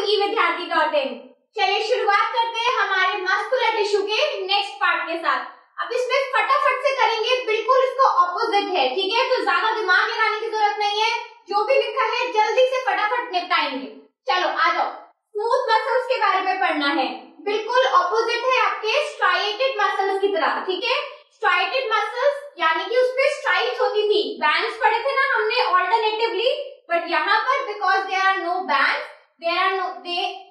जानकी विद्यार्थी.in। चलिए शुरुआत करते हैं हमारे मस्कुलर टिश्यू के नेक्स्ट पार्ट के साथ। अब इसमें फटाफट से करेंगे, बिल्कुल इसको ऑपोजिट है, ठीक है, तो ज्यादा दिमाग लगाने की जरूरत नहीं है, जो भी लिखा है जल्दी से फटाफट निपटाएंगे। चलो आ जाओ, स्मूथ मसल्स के बारे में पढ़ना है, बिल्कुल ऑपोजिट है आपके स्ट्राइएटेड मसल्स की तरह, ठीक है। स्ट्राइएटेड मसल्स यानी कि उसपे स्ट्राइप्स होती थी, बैंड्स पढ़े थे ना हमने ऑल्टरनेटिवली, बट यहाँ पर because there are no bands,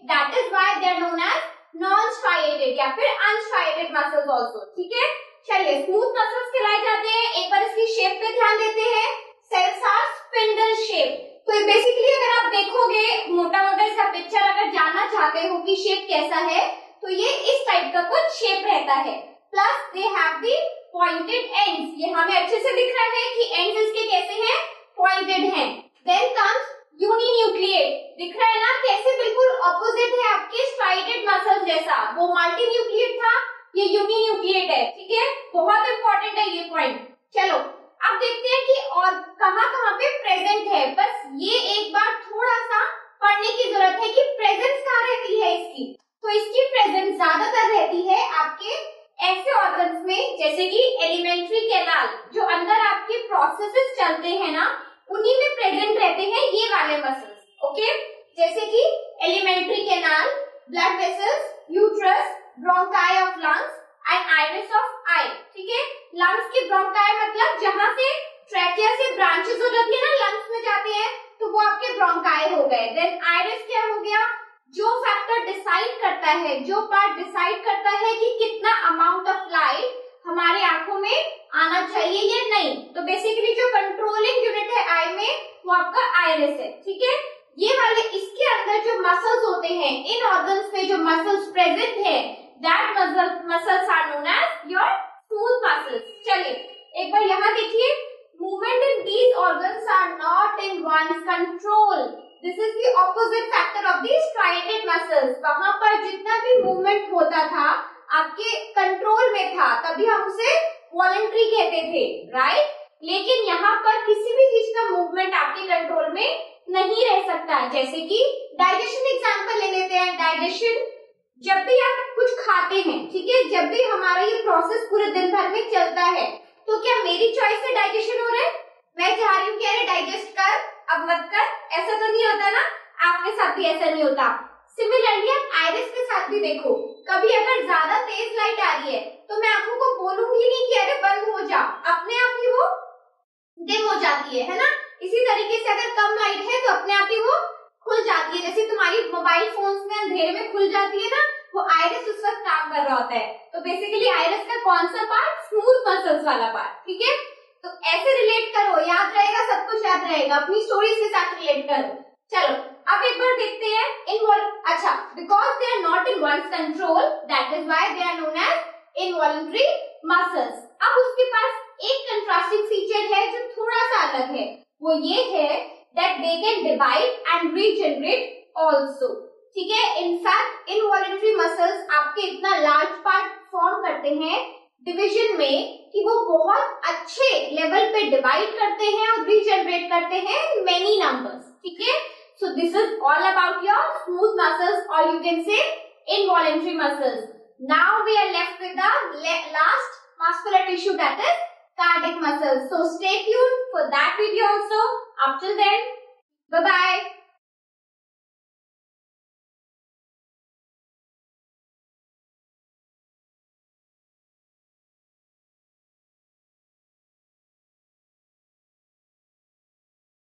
that is why they are known as non-striated या फिर unstriated muscles also, ठीक है। चलिए स्मूथ मसल्स कहलाए जाते हैं। एक बार इसकी शेप पे ध्यान देते हैं, सेल्स आर स्पिंडल शेप। तो बेसिकली अगर आप देखोगे मोटा मोटा इसका पिक्चर अगर जानना चाहते हो कि शेप कैसा है, तो ये इस टाइप का कुछ शेप रहता है, plus they have the pointed ends, ये हमें अच्छे से दिख रहा है कि एंड्स इसके कैसे हैं, पॉइंटेड हैं। देन कम्स यूनिन्यूक्लिएट, दिख रहा है ना कैसे, बिल्कुल ऑपोजिट है आपके स्ट्राइएटेड मसल्स जैसा, वो मल्टीन्यूक्लिएट था, ये यूनिन्यूक्लिएट है, ठीक है, बहुत इंपॉर्टेंट है ये पॉइंट। चलो अब देखते हैं कि और कहाँ कहाँ पे प्रेजेंट है, बस ये एक बार थोड़ा सा पढ़ने की जरूरत है कि प्रेजेंस कहाँ रहती है इसकी। तो इसकी प्रेजेंस ज्यादातर रहती है आपके ऐसे ऑर्गन्स में जैसे कि एलिमेंट्री कैनाल, जो अंदर आपके प्रोसेसेस चलते हैं ना, उन्हीं में प्रेजेंट रहते हैं ये वाले मसल्स, ओके, जैसे कि alimentary canal, blood vessels, uterus, bronchi of lungs and iris of eye, ठीक है। लंग्स की ब्रोंकाई मतलब जहां से ट्रैकिया से ब्रांचेस हो जाती है ना, लंग्स में जाते हैं, तो वो आपके ब्रोंकाई हो गए। देन आइरिस क्या हो गया, जो फैक्टर डिसाइड करता है, जो पार्ट डिसाइड करता है कि कितना अमाउंट ऑफ लाइट हमारे आंखों में आना चाहिए या नहीं, तो बेसिकली जो कंट्रोलिंग यूनिट है आई में, वो आपका आइरिस है, ठीक है। ये वाले इसके अंदर जो मसल्स होते हैं, इन ऑर्गन्स में जो मसल्स प्रेजेंट है, that muscles are known as your smooth muscles. चलिए एक बार यहाँ देखिए, movement in these organs are not in once control, this is the opposite factor of the striated muscles. वहां पर जितना भी मूवमेंट होता था आपके कंट्रोल में था, तभी हम उसे वॉलंटरी कहते थे, राइट। लेकिन यहाँ पर किसी भी चीज का मूवमेंट आपके कंट्रोल में नहीं रह सकता, जैसे कि डाइजेशन एग्जांपल ले लेते हैं। डाइजेशन, जब भी आप कुछ खाते हैं, ठीक है, जब भी हमारा ये प्रोसेस पूरे दिन भर में चलता है, तो क्या मेरी चॉइस से डाइजेशन हो रहा है, मैं चाह रही हूँ कि अरे डाइजेस्ट कर, अब मत कर, ऐसा तो नहीं होता ना, आपके साथ भी ऐसा नहीं होता। सिमिलरली आप आइरिस के साथ भी देखो, कभी अगर ज्यादा तेज लाइट आ रही है तो मैं आंखों को बोलूंगी नहीं कि अरे बंद हो जा, अपने आप ही वो डिम हो जाती है ना। इसी तरीके से अगर कम लाइट है तो अपने आप ही वो खुल जाती है, जैसे तुम्हारी मोबाइल फोन्स में अंधेरे में खुल जाती है ना, वो आइरिस उस वक्त काम कर रहा होता है। तो बेसिकली आइरिस का कौन सा पार्ट, स्मूथ मसल्स वाला पार्ट, ठीक है। तो ऐसे रिलेट करो, याद रहेगा, सब कुछ याद रहेगा, अपनी स्टोरीज के साथ रिलेट करो। चलो अब एक बार देखते हैं अच्छा, because they are not in once control, that is why they are known as involuntary muscles. अब उसके पास एक कंट्रास्टिंग फीचर है जो थोड़ा सा अलग है, वो ये है that they can divide and regenerate also, ठीक है। इनफैक्ट इनवॉलंटरी मसल्स आपके इतना लार्ज पार्ट फॉर्म करते हैं डिवीजन में कि वो बहुत अच्छे लेवल पे डिवाइड करते हैं और रीजनरेट करते हैं मेनी नंबर्स, ठीक है। So this is all about your smooth muscles, or you can say involuntary muscles. Now we are left with the last muscular tissue, that is cardiac muscles. So stay tuned for that video also. Up till then, bye bye.